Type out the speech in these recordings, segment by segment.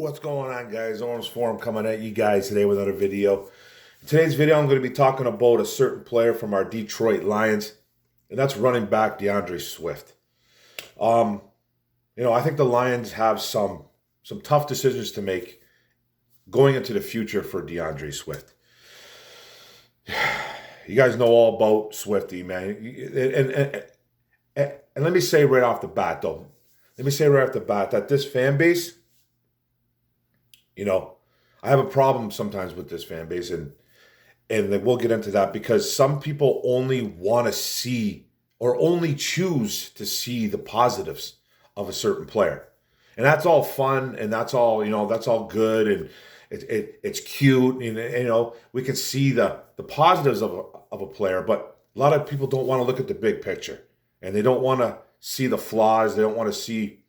What's going on, guys? Orange Forum coming at you guys today with another video. In today's video, I'm going to be talking about a certain player from our Detroit Lions, and that's running back DeAndre Swift. I think the Lions have some tough decisions to make going into the future for DeAndre Swift. You guys know all about Swifty, man. And let me say right off the bat, though. That this fan base, I have a problem sometimes with this fan base, and then we'll get into that because some people only want to see or only choose to see the positives of a certain player. And that's all fun, and that's all, that's all good, and it's cute, and we can see the positives of a player, but a lot of people don't want to look at the big picture, and they don't want to see the flaws. They don't want to see,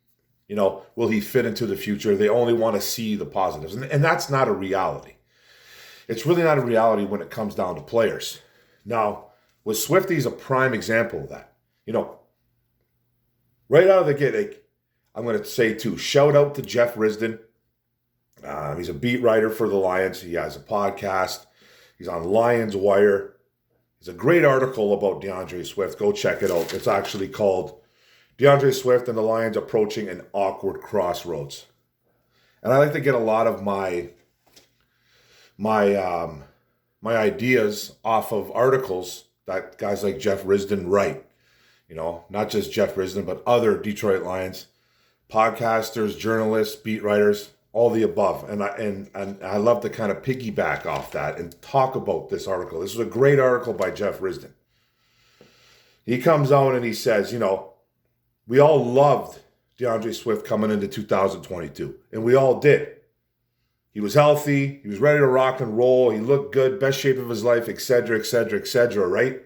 will he fit into the future? They only want to see the positives, and that's not a reality. It's really not a reality when it comes down to players. Now, with Swifty is a prime example of that. Right out of the gate, I'm going to say too, shout out to Jeff Risdon. He's a beat writer for the Lions. He has a podcast. He's on Lions Wire. It's a great article about DeAndre Swift. Go check it out. It's actually called DeAndre Swift and the Lions Approaching an Awkward Crossroads. And I like to get a lot of my ideas off of articles that guys like Jeff Risdon write. Not just Jeff Risdon, but other Detroit Lions podcasters, journalists, beat writers, all the above. And I love to kind of piggyback off that and talk about this article. This is a great article by Jeff Risdon. He comes out and he says, we all loved DeAndre Swift coming into 2022, and we all did. He was healthy. He was ready to rock and roll. He looked good, best shape of his life, et cetera, right?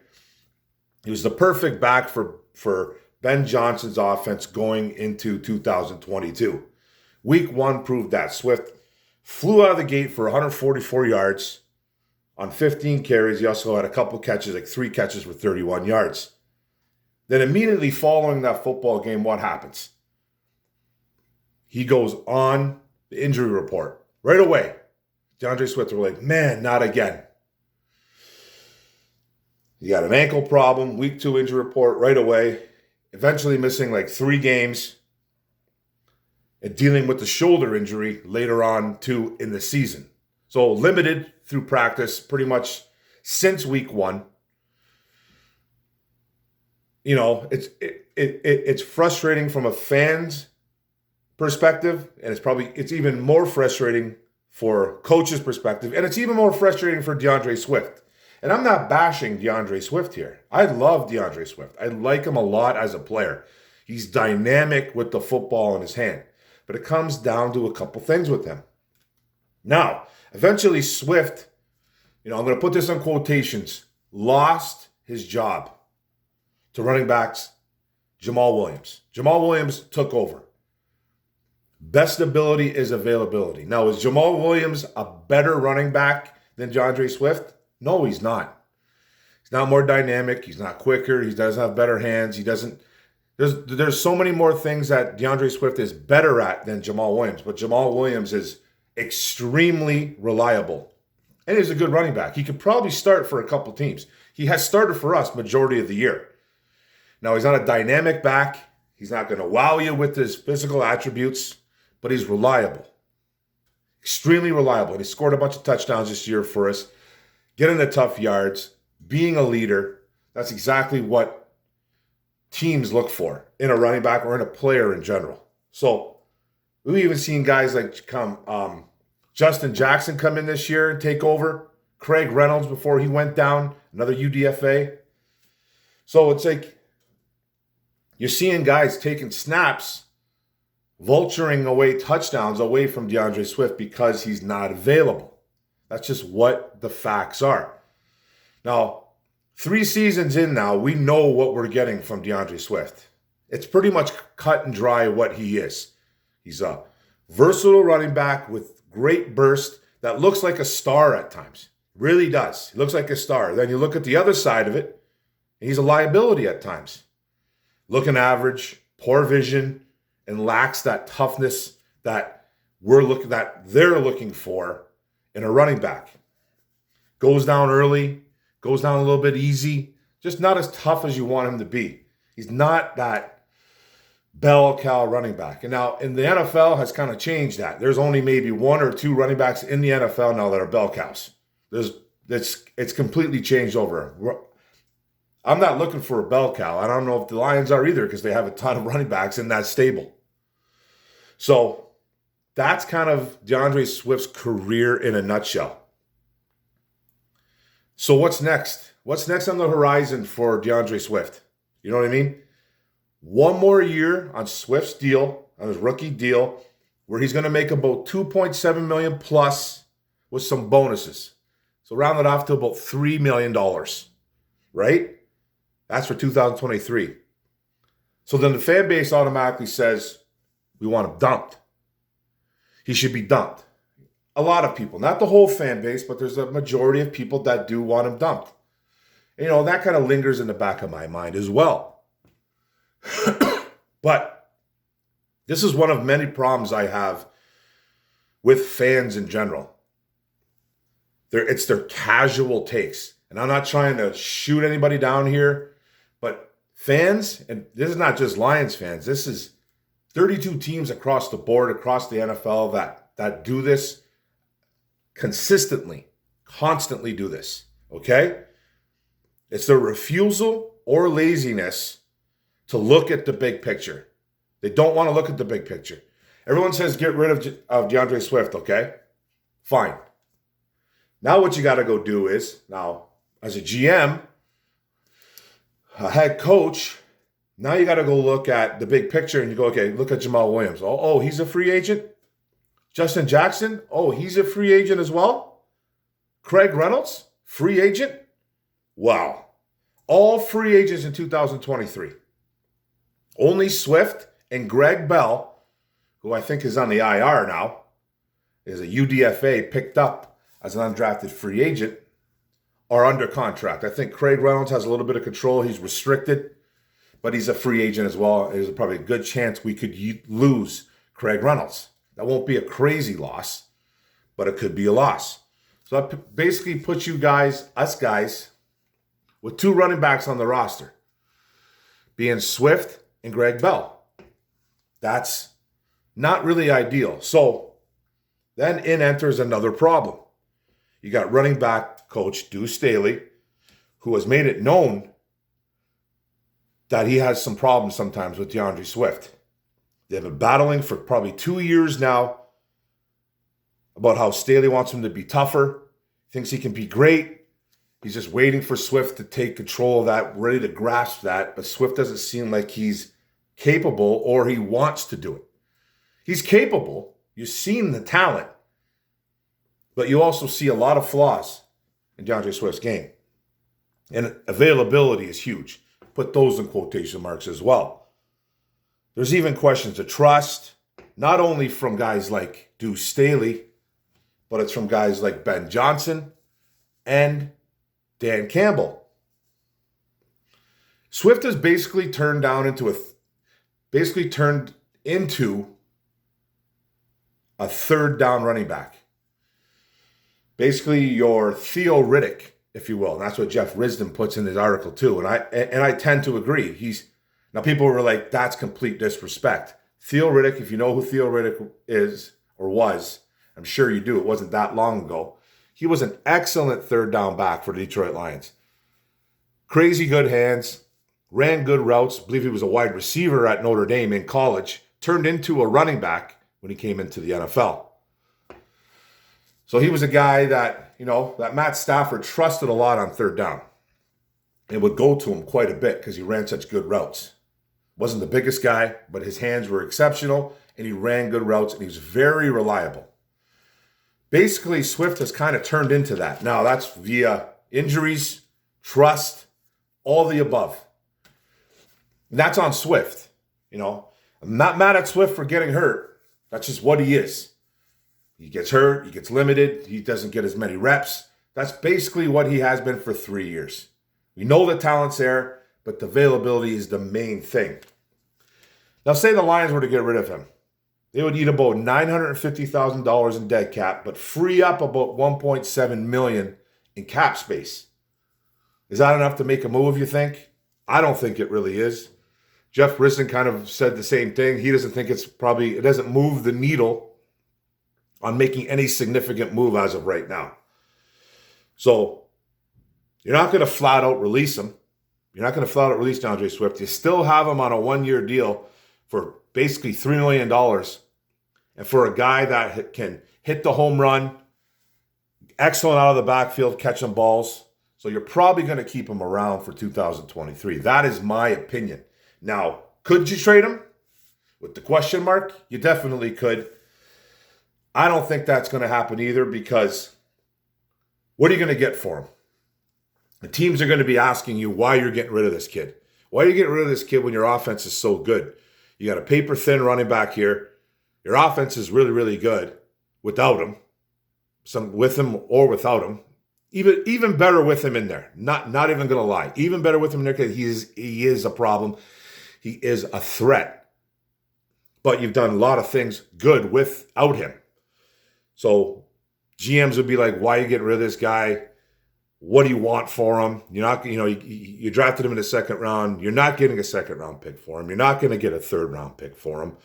He was the perfect back for Ben Johnson's offense going into 2022. Week 1 proved that. Swift flew out of the gate for 144 yards on 15 carries. He also had a couple catches, like 3 catches for 31 yards. Then immediately following that football game, what happens? He goes on the injury report right away. DeAndre Swift were like, man, not again. He got an ankle problem, week 2 injury report right away. Eventually missing like 3 games. And dealing with the shoulder injury later on too in the season. So limited through practice pretty much since week 1. It's frustrating from a fan's perspective, and it's even more frustrating for coach's perspective, and it's even more frustrating for DeAndre Swift. And I'm not bashing DeAndre Swift here. I love DeAndre Swift. I like him a lot as a player. He's dynamic with the football in his hand. But it comes down to a couple things with him. Now, eventually Swift, I'm going to put this in quotations, lost his job to running backs Jamal Williams. Jamal Williams took over. Best ability is availability. Now, is Jamal Williams a better running back than DeAndre Swift? No, he's not. He's not more dynamic. He's not quicker. He doesn't have better hands. There's so many more things that DeAndre Swift is better at than Jamal Williams. But Jamal Williams is extremely reliable. And he's a good running back. He could probably start for a couple teams. He has started for us majority of the year. Now, he's not a dynamic back. He's not going to wow you with his physical attributes, but he's reliable. Extremely reliable. And he scored a bunch of touchdowns this year for us. Getting the tough yards, being a leader. That's exactly what teams look for in a running back or in a player in general. So we've even seen guys like Justin Jackson come in this year and take over. Craig Reynolds before he went down, another UDFA. So it's like you're seeing guys taking snaps, vulturing away touchdowns away from DeAndre Swift because he's not available. That's just what the facts are. Now, 3 seasons in now, we know what we're getting from DeAndre Swift. It's pretty much cut and dry what he is. He's a versatile running back with great burst that looks like a star at times. Really does. He looks like a star. Then you look at the other side of it, and he's a liability at times. Looking average, poor vision, and lacks that toughness that they're looking for in a running back. Goes down early, goes down a little bit easy, just not as tough as you want him to be. He's not that bell cow running back. And now in the NFL has kind of changed that. There's only maybe one or two running backs in the NFL now that are bell cows. It's completely changed over. I'm not looking for a bell cow. I don't know if the Lions are either because they have a ton of running backs in that stable. So that's kind of DeAndre Swift's career in a nutshell. So what's next? What's next on the horizon for DeAndre Swift? You know what I mean? One more year on Swift's deal, on his rookie deal, where he's going to make about $2.7 million plus with some bonuses. So round it off to about $3 million, right? That's for 2023. So then the fan base automatically says, we want him dumped. He should be dumped. A lot of people, not the whole fan base, but there's a majority of people that do want him dumped. You know, that kind of lingers in the back of my mind as well. But this is one of many problems I have with fans in general. It's their casual takes. And I'm not trying to shoot anybody down here, but fans, and this is not just Lions fans, this is 32 teams across the board, across the NFL that do this consistently, constantly do this, okay? It's their refusal or laziness to look at the big picture. They don't want to look at the big picture. Everyone says get rid of DeAndre Swift, okay? Fine. Now what you got to go do is, now as a GM, a head coach, now you got to go look at the big picture and you go, okay, look at Jamal Williams. Oh, he's a free agent? Justin Jackson, he's a free agent as well. Craig Reynolds, free agent. Wow. All free agents in 2023. Only Swift and Greg Bell, who I think is on the IR now, is a UDFA picked up as an undrafted free agent, are under contract. I think Craig Reynolds has a little bit of control. He's restricted, but he's a free agent as well. There's probably a good chance we could lose Craig Reynolds. That won't be a crazy loss, but it could be a loss. So that basically puts us guys, with two running backs on the roster, being Swift and Greg Bell. That's not really ideal. So then in enters another problem. You got running back coach Deuce Staley, who has made it known that he has some problems sometimes with DeAndre Swift. They've been battling for probably 2 years now about how Staley wants him to be tougher, thinks he can be great. He's just waiting for Swift to take control of that, ready to grasp that, but Swift doesn't seem like he's capable or he wants to do it. He's capable. You've seen the talent, but you also see a lot of flaws in DeAndre Swift's game. And availability is huge. Put those in quotation marks as well. There's even questions of trust, not only from guys like Deuce Staley, but it's from guys like Ben Johnson and Dan Campbell. Swift has basically turned into a third down running back. Basically your Theo Riddick, if you will. And that's what Jeff Risdon puts in his article too. And I tend to agree. Now people were like, that's complete disrespect. Theo Riddick, if you know who Theo Riddick is or was, I'm sure you do. It wasn't that long ago. He was an excellent third down back for the Detroit Lions. Crazy good hands, ran good routes. I believe he was a wide receiver at Notre Dame in college. Turned into a running back when he came into the NFL. So he was a guy that Matt Stafford trusted a lot on third down. And would go to him quite a bit because he ran such good routes. Wasn't the biggest guy, but his hands were exceptional, and he ran good routes, and he was very reliable. Basically, Swift has kind of turned into that. Now, that's via injuries, trust, all the above. And that's on Swift. I'm not mad at Swift for getting hurt. That's just what he is. He gets hurt, he gets limited, he doesn't get as many reps. That's basically what he has been for 3 years. We know the talent's there, but the availability is the main thing. Now, say the Lions were to get rid of him. They would eat about $950,000 in dead cap, but free up about $1.7 million in cap space. Is that enough to make a move, you think? I don't think it really is. Jeff Brisson kind of said the same thing. He doesn't think it doesn't move the needle on making any significant move as of right now. So you're not going to flat out release him. You're not going to flat out release DeAndre Swift. You still have him on a 1-year deal for basically $3 million. And for a guy that can hit the home run, excellent out of the backfield, catching balls. So you're probably going to keep him around for 2023. That is my opinion. Now, could you trade him? With the question mark, you definitely could. I don't think that's going to happen either, because what are you going to get for him? The teams are going to be asking you why you're getting rid of this kid. Why are you getting rid of this kid when your offense is so good? You got a paper-thin running back here. Your offense is really, really good without him. Some with him or without him. Even better with him in there. Not even going to lie. Even better with him in there, because he is a problem. He is a threat. But you've done a lot of things good without him. So GMs would be like, why are you getting rid of this guy? What do you want for him? You're not, you drafted him in the second round. You're not getting a second round pick for him. You're not going to get a third round pick for him.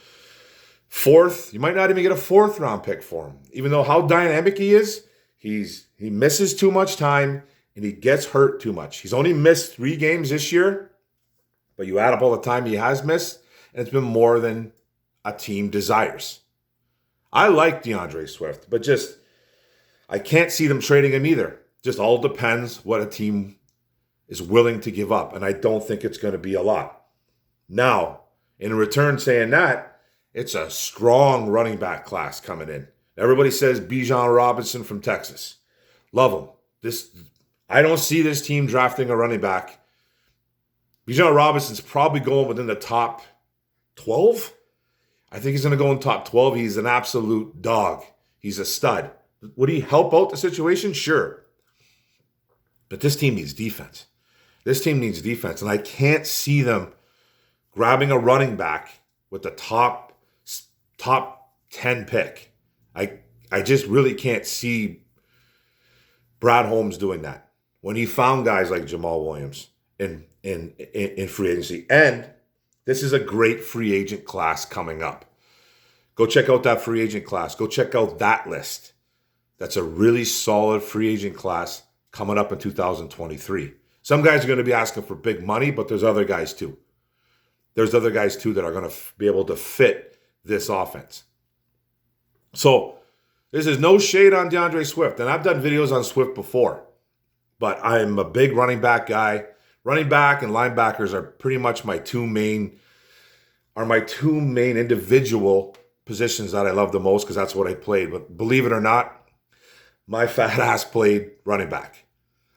Fourth, you might not even get a fourth round pick for him. Even though how dynamic he is, he misses too much time and he gets hurt too much. He's only missed 3 games this year, but you add up all the time he has missed, and it's been more than a team desires. I like DeAndre Swift, but I can't see them trading him either. Just all depends what a team is willing to give up, and I don't think it's going to be a lot. Now, in return, saying that, it's a strong running back class coming in. Everybody says Bijan Robinson from Texas. Love him. I don't see this team drafting a running back. Bijan Robinson's probably going within the top 12. I think he's going to go in top 12. He's an absolute dog. He's a stud. Would he help out the situation? Sure. But this team needs defense. This team needs defense. And I can't see them grabbing a running back with the top 10 pick. I just really can't see Brad Holmes doing that when he found guys like Jamal Williams in free agency. And this is a great free agent class coming up. Go check out that free agent class. Go check out that list. That's a really solid free agent class coming up in 2023. Some guys are going to be asking for big money, but there's other guys too. There's other guys too that are going to be able to fit this offense. So this is no shade on DeAndre Swift. And I've done videos on Swift before, but I'm a big running back guy. Running back and linebackers are pretty much my two main individual positions that I love the most, because that's what I played. But believe it or not, my fat ass played running back.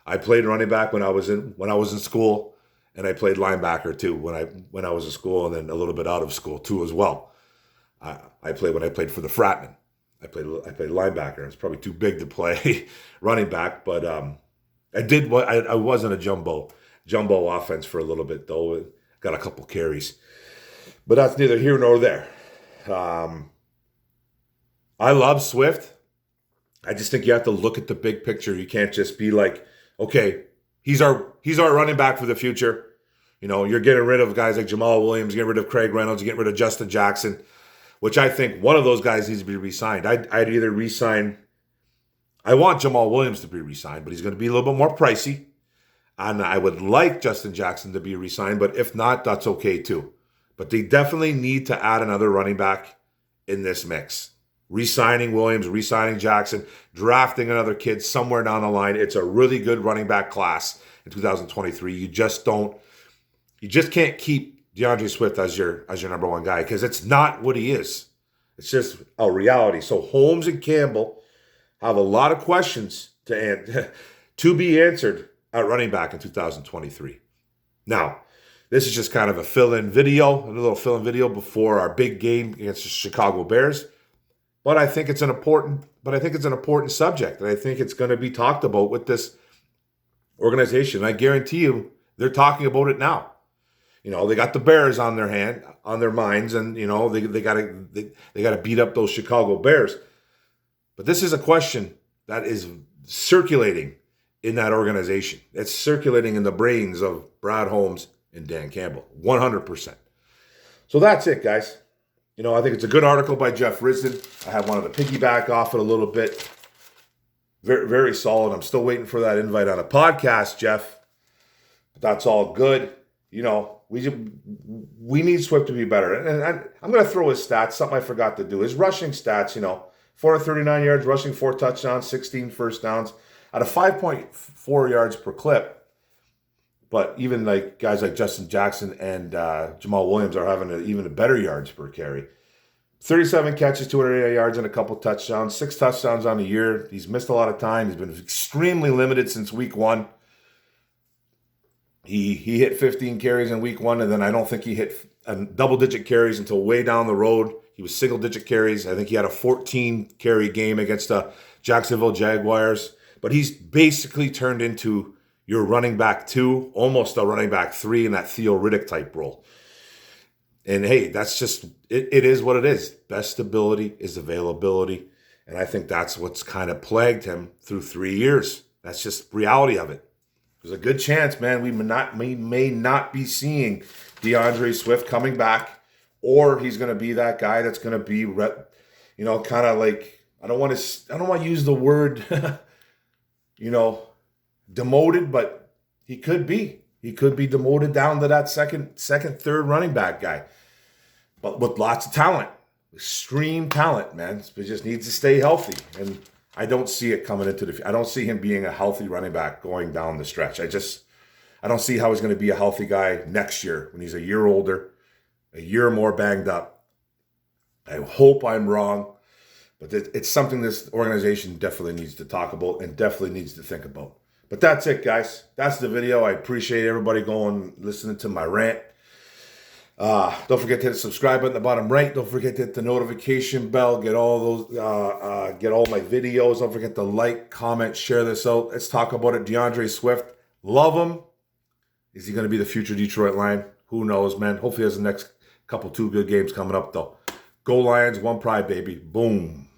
I played running back when I was in school, and I played linebacker too when I was in school, and then a little bit out of school too as well. I played for the Fratman. I played linebacker. It's probably too big to play running back, but I wasn't a jumbo offense for a little bit though. Got a couple carries, but that's neither here nor there. I love Swift. I just think you have to look at the big picture. You can't just be like, okay, he's our running back for the future. You're getting rid of guys like Jamal Williams, getting rid of Craig Reynolds, getting rid of Justin Jackson, which I think one of those guys needs to be re-signed. I'd either re-sign. I want Jamal Williams to be re-signed, but he's going to be a little bit more pricey. And I would like Justin Jackson to be re-signed, but if not, that's okay too. But they definitely need to add another running back in this mix. Re-signing Williams, re-signing Jackson, drafting another kid somewhere down the line. It's a really good running back class in 2023. You just can't keep DeAndre Swift as your number one guy, because it's not what he is. It's just a reality. So Holmes and Campbell have a lot of questions to be answered at running back in 2023. Now, this is just kind of a fill-in video before our big game against the Chicago Bears. But I think it's an important subject, and I think it's going to be talked about with this organization. I guarantee you they're talking about it now. They got the Bears on their minds, and they gotta beat up those Chicago Bears. But this is a question that is circulating in that organization. It's circulating in the brains of Brad Holmes and Dan Campbell, 100%. So that's it, guys. I think it's a good article by Jeff Risdon. I have wanted to piggyback off it a little bit. Very, very solid. I'm still waiting for that invite on a podcast, Jeff. But that's all good. We need Swift to be better. And I'm going to throw his stats, something I forgot to do. His rushing stats, 439 yards, rushing 4 touchdowns, 16 first downs, at a 5.4 yards per clip. But even like guys like Justin Jackson and Jamal Williams are having even a better yards per carry. 37 catches, 288 yards, and a couple touchdowns. 6 touchdowns on the year. He's missed a lot of time. He's been extremely limited since week 1. He hit 15 carries in week 1, and then I don't think he hit double-digit carries until way down the road. He was single-digit carries. I think he had a 14-carry game against the Jacksonville Jaguars. But he's basically turned into your running back 2, almost a running back 3 in that Theo Riddick type role. And hey, that's just, it is what it is. Best ability is availability. And I think that's what's kind of plagued him through 3 years. That's just reality of it. There's a good chance, man, we may not be seeing DeAndre Swift coming back, or he's going to be that guy that's going to be, kind of like, I don't want to use the word, demoted, but he could be. He could be demoted down to that second, third running back guy. But with lots of talent. Extreme talent, man. He just needs to stay healthy. And I don't see it coming into I don't see him being a healthy running back going down the stretch. I don't see how he's going to be a healthy guy next year when he's a year older, a year more banged up. I hope I'm wrong. But it's something this organization definitely needs to talk about and definitely needs to think about. But that's it, guys. That's the video. I appreciate everybody listening to my rant. Don't forget to hit the subscribe button at the bottom right. Don't forget to hit the notification bell. Get all my videos. Don't forget to like, comment, share this out. Let's talk about it. DeAndre Swift. Love him. Is he going to be the future Detroit Lion? Who knows, man. Hopefully he has the next 2 good games coming up, though. Go Lions, one pride, baby. Boom.